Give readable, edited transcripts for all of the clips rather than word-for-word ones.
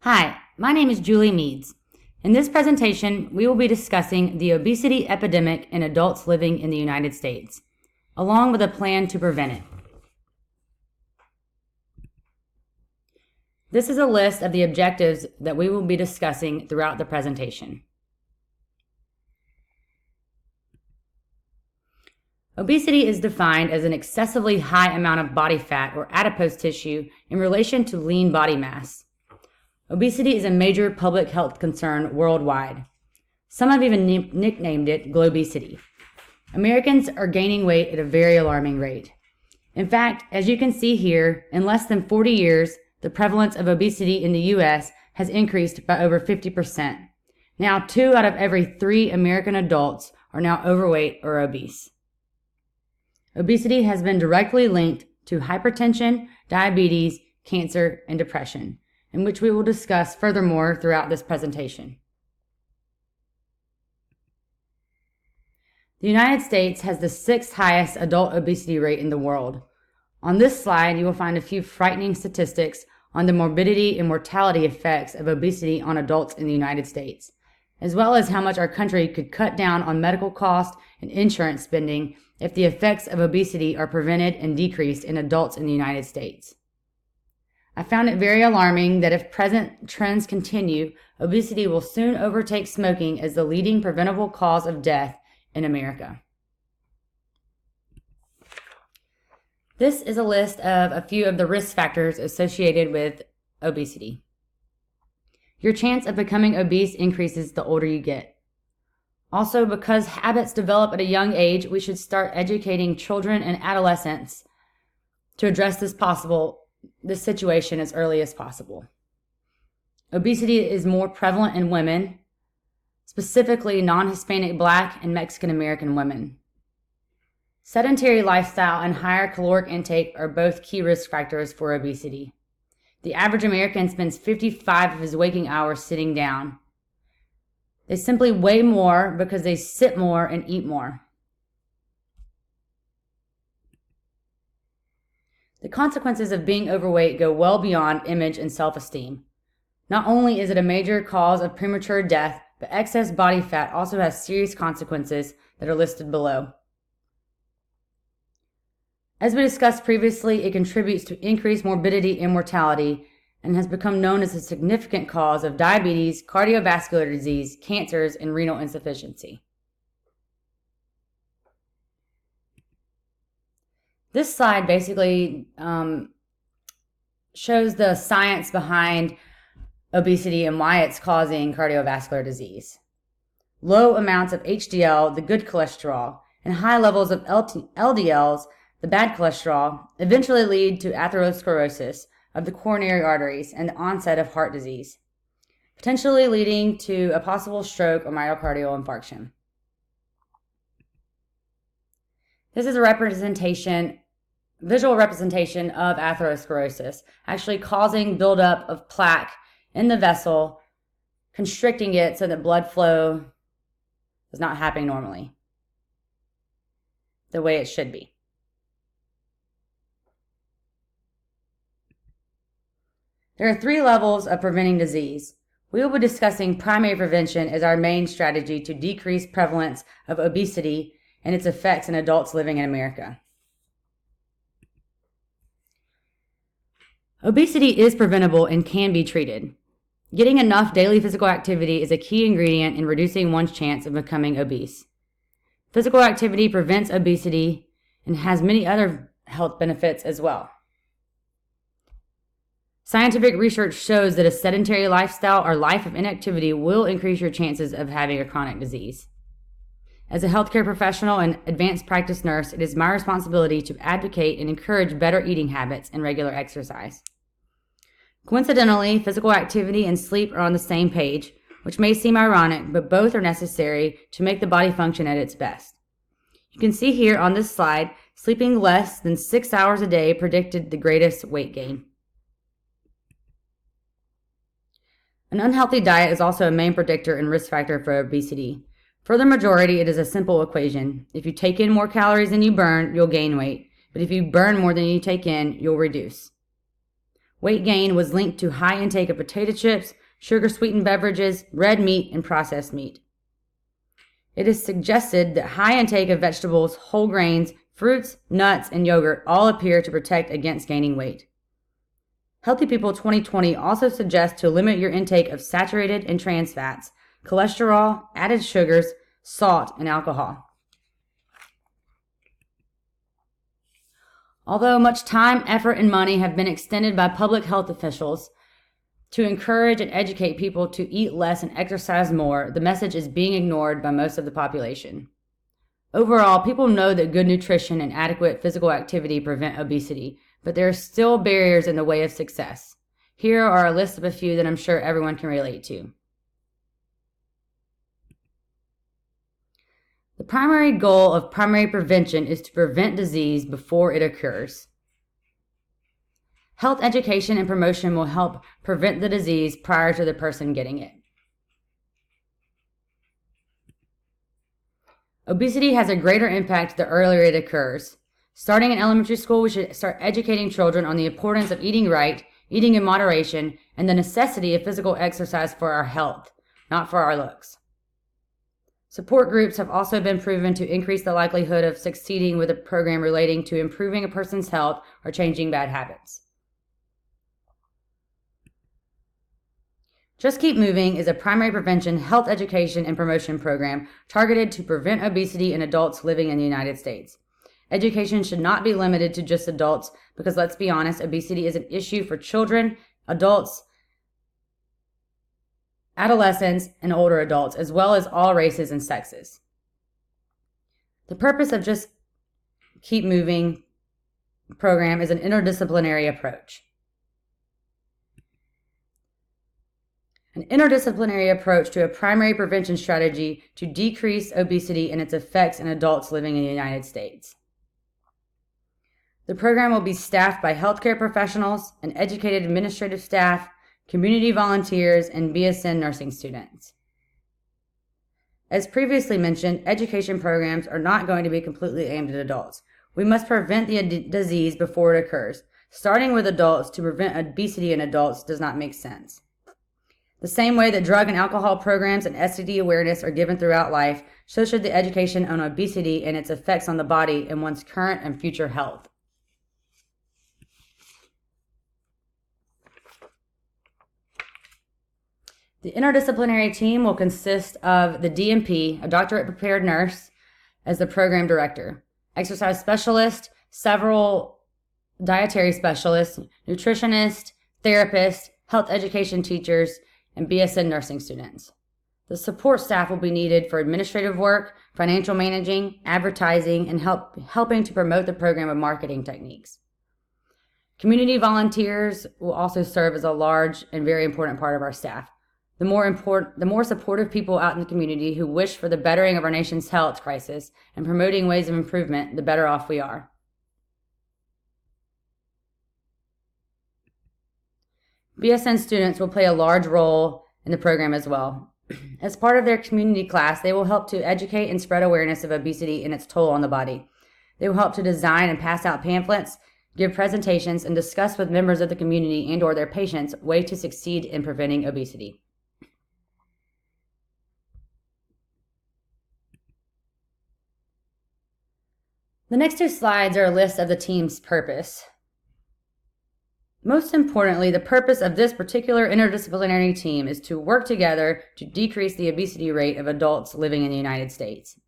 Hi, my name is Julie Meads. In this presentation, we will be discussing the obesity epidemic in adults living in the United States, along with a plan to prevent it. This is a list of the objectives that we will be discussing throughout the presentation. Obesity is defined as an excessively high amount of body fat or adipose tissue in relation to lean body mass. Obesity is a major public health concern worldwide. Some have even nicknamed it globesity. Americans are gaining weight at a very alarming rate. In fact, as you can see here, in less than 40 years, the prevalence of obesity in the U.S. has increased by over 50%. Now, 2 out of every 3 American adults are now overweight or obese. Obesity has been directly linked to hypertension, diabetes, cancer, and depression, in which we will discuss furthermore throughout this presentation. The United States has the 6th highest adult obesity rate in the world. On this slide, you will find a few frightening statistics on the morbidity and mortality effects of obesity on adults in the United States, as well as how much our country could cut down on medical costs and insurance spending if the effects of obesity are prevented and decreased in adults in the United States. I found it very alarming that if present trends continue, obesity will soon overtake smoking as the leading preventable cause of death in America. This is a list of a few of the risk factors associated with obesity. Your chance of becoming obese increases the older you get. Also, because habits develop at a young age, we should start educating children and adolescents to address this situation as early as possible. Obesity is more prevalent in women, specifically non-Hispanic Black and Mexican American women. Sedentary lifestyle and higher caloric intake are both key risk factors for obesity. The average American spends 55 of his waking hours sitting down. They simply weigh more because they sit more and eat more. The consequences of being overweight go well beyond image and self-esteem. Not only is it a major cause of premature death, but excess body fat also has serious consequences that are listed below. As we discussed previously, it contributes to increased morbidity and mortality and has become known as a significant cause of diabetes, cardiovascular disease, cancers, and renal insufficiency. This slide basically shows the science behind obesity and why it's causing cardiovascular disease. Low amounts of HDL, the good cholesterol, and high levels of LDLs, the bad cholesterol, eventually lead to atherosclerosis of the coronary arteries and the onset of heart disease, potentially leading to a possible stroke or myocardial infarction. This is a visual representation of atherosclerosis, actually causing buildup of plaque in the vessel, constricting it so that blood flow is not happening normally, the way it should be. There are 3 levels of preventing disease. We will be discussing primary prevention as our main strategy to decrease prevalence of obesity and its effects in adults living in America. Obesity is preventable and can be treated. Getting enough daily physical activity is a key ingredient in reducing one's chance of becoming obese. Physical activity prevents obesity and has many other health benefits as well. Scientific research shows that a sedentary lifestyle or life of inactivity will increase your chances of having a chronic disease. As a healthcare professional and advanced practice nurse, it is my responsibility to advocate and encourage better eating habits and regular exercise. Coincidentally, physical activity and sleep are on the same page, which may seem ironic, but both are necessary to make the body function at its best. You can see here on this slide, sleeping less than 6 hours a day predicted the greatest weight gain. An unhealthy diet is also a main predictor and risk factor for obesity. For the majority, it is a simple equation. If you take in more calories than you burn, you'll gain weight. But if you burn more than you take in, you'll reduce. Weight gain was linked to high intake of potato chips, sugar-sweetened beverages, red meat, and processed meat. It is suggested that high intake of vegetables, whole grains, fruits, nuts, and yogurt all appear to protect against gaining weight. Healthy People 2020 also suggests to limit your intake of saturated and trans fats, cholesterol, added sugars, salt, and alcohol. Although much time, effort, and money have been extended by public health officials to encourage and educate people to eat less and exercise more, the message is being ignored by most of the population. Overall, people know that good nutrition and adequate physical activity prevent obesity, but there are still barriers in the way of success. Here are a list of a few that I'm sure everyone can relate to. The primary goal of primary prevention is to prevent disease before it occurs. Health education and promotion will help prevent the disease prior to the person getting it. Obesity has a greater impact the earlier it occurs. Starting in elementary school, we should start educating children on the importance of eating right, eating in moderation, and the necessity of physical exercise for our health, not for our looks. Support groups have also been proven to increase the likelihood of succeeding with a program relating to improving a person's health or changing bad habits. Just Keep Moving is a primary prevention, health education, and promotion program targeted to prevent obesity in adults living in the United States. Education should not be limited to just adults because, let's be honest, obesity is an issue for children, adults, adolescents, and older adults, as well as all races and sexes. The purpose of Just Keep Moving program is an interdisciplinary approach. An interdisciplinary approach to a primary prevention strategy to decrease obesity and its effects in adults living in the United States. The program will be staffed by healthcare professionals, an educated administrative staff, community volunteers, and BSN nursing students. As previously mentioned, education programs are not going to be completely aimed at adults. We must prevent the disease before it occurs. Starting with adults to prevent obesity in adults does not make sense. The same way that drug and alcohol programs and STD awareness are given throughout life, so should the education on obesity and its effects on the body and one's current and future health. The interdisciplinary team will consist of the DNP, a doctorate prepared nurse, as the program director, exercise specialist, several dietary specialists, nutritionists, therapists, health education teachers, and BSN nursing students. The support staff will be needed for administrative work, financial managing, advertising, and helping to promote the program and marketing techniques. Community volunteers will also serve as a large and very important part of our staff. The more supportive people out in the community who wish for the bettering of our nation's health crisis and promoting ways of improvement, the better off we are. BSN students will play a large role in the program as well. As part of their community class, they will help to educate and spread awareness of obesity and its toll on the body. They will help to design and pass out pamphlets, give presentations, and discuss with members of the community and/or their patients ways to succeed in preventing obesity. The next two slides are a list of the team's purpose. Most importantly, the purpose of this particular interdisciplinary team is to work together to decrease the obesity rate of adults living in the United States.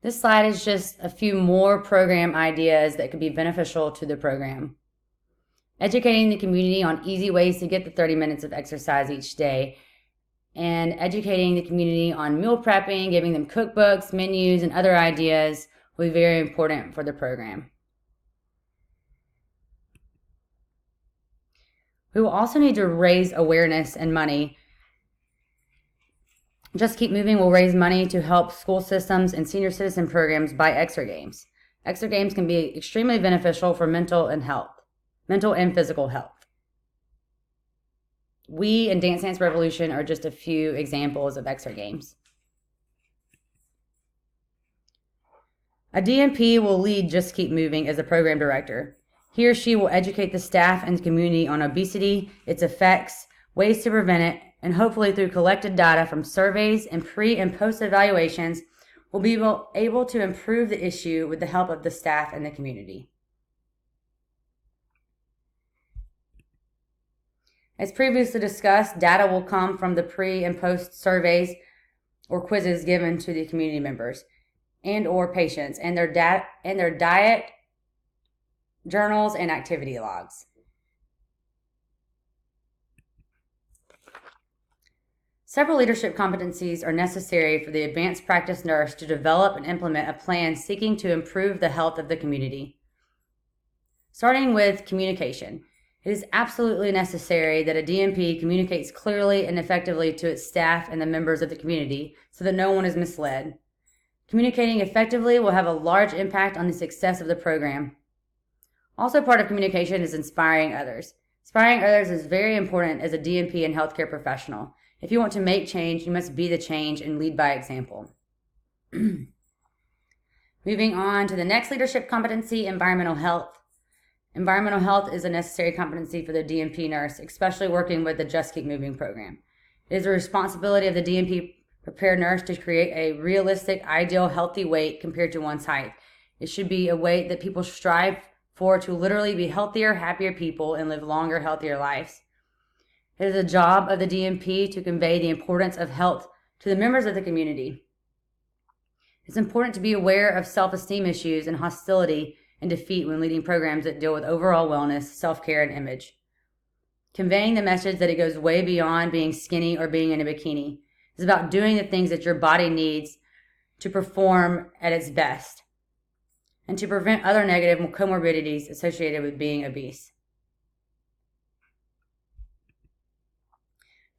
This slide is just a few more program ideas that could be beneficial to the program. Educating the community on easy ways to get the 30 minutes of exercise each day, and educating the community on meal prepping, giving them cookbooks, menus, and other ideas will be very important for the program. We will also need to raise awareness and money. Just Keep Moving will raise money to help school systems and senior citizen programs buy Exergames. Exergames can be extremely beneficial for mental and physical health. We and Dance Dance Revolution are just a few examples of extra games. A DNP will lead Just Keep Moving as a program director. He or she will educate the staff and the community on obesity, its effects, ways to prevent it, and hopefully through collected data from surveys and pre- and post-evaluations, will be able to improve the issue with the help of the staff and the community. As previously discussed, data will come from the pre- and post surveys or quizzes given to the community members and or patients and their diet journals and activity logs. Several leadership competencies are necessary for the advanced practice nurse to develop and implement a plan seeking to improve the health of the community. Starting with communication. It is absolutely necessary that a DNP communicates clearly and effectively to its staff and the members of the community so that no one is misled. Communicating effectively will have a large impact on the success of the program. Also, part of communication is inspiring others. Inspiring others is very important as a DNP and healthcare professional. If you want to make change, you must be the change and lead by example. Moving on to the next leadership competency, environmental health. Environmental health is a necessary competency for the DNP nurse, especially working with the Just Keep Moving program. It is the responsibility of the DNP prepared nurse to create a realistic, ideal, healthy weight compared to one's height. It should be a weight that people strive for to literally be healthier, happier people and live longer, healthier lives. It is the job of the DNP to convey the importance of health to the members of the community. It's important to be aware of self-esteem issues and hostility and defeat when leading programs that deal with overall wellness, self-care, and image. Conveying the message that it goes way beyond being skinny or being in a bikini. It's about doing the things that your body needs to perform at its best and to prevent other negative comorbidities associated with being obese.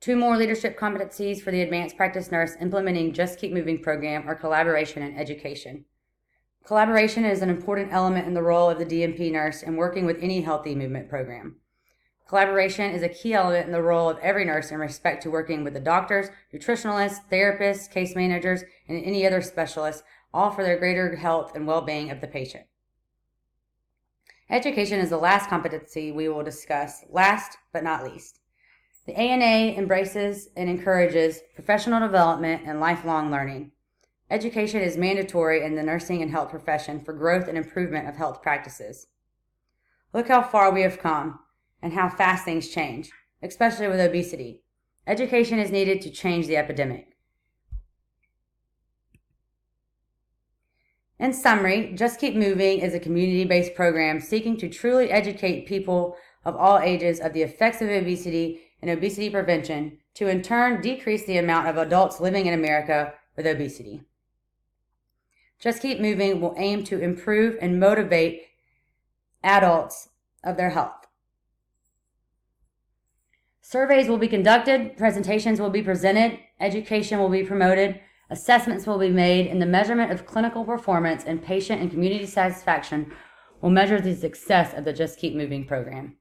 2 more leadership competencies for the advanced practice nurse implementing Just Keep Moving program are collaboration and education. Collaboration is an important element in the role of the DNP nurse in working with any healthy movement program. Collaboration is a key element in the role of every nurse in respect to working with the doctors, nutritionalists, therapists, case managers, and any other specialists, all for the greater health and well-being of the patient. Education is the last competency we will discuss, last but not least. The ANA embraces and encourages professional development and lifelong learning. Education is mandatory in the nursing and health profession for growth and improvement of health practices. Look how far we have come and how fast things change, especially with obesity. Education is needed to change the epidemic. In summary, Just Keep Moving is a community-based program seeking to truly educate people of all ages of the effects of obesity and obesity prevention to in turn decrease the amount of adults living in America with obesity. Just Keep Moving will aim to improve and motivate adults of their health. Surveys will be conducted, presentations will be presented, education will be promoted, assessments will be made, and the measurement of clinical performance and patient and community satisfaction will measure the success of the Just Keep Moving program.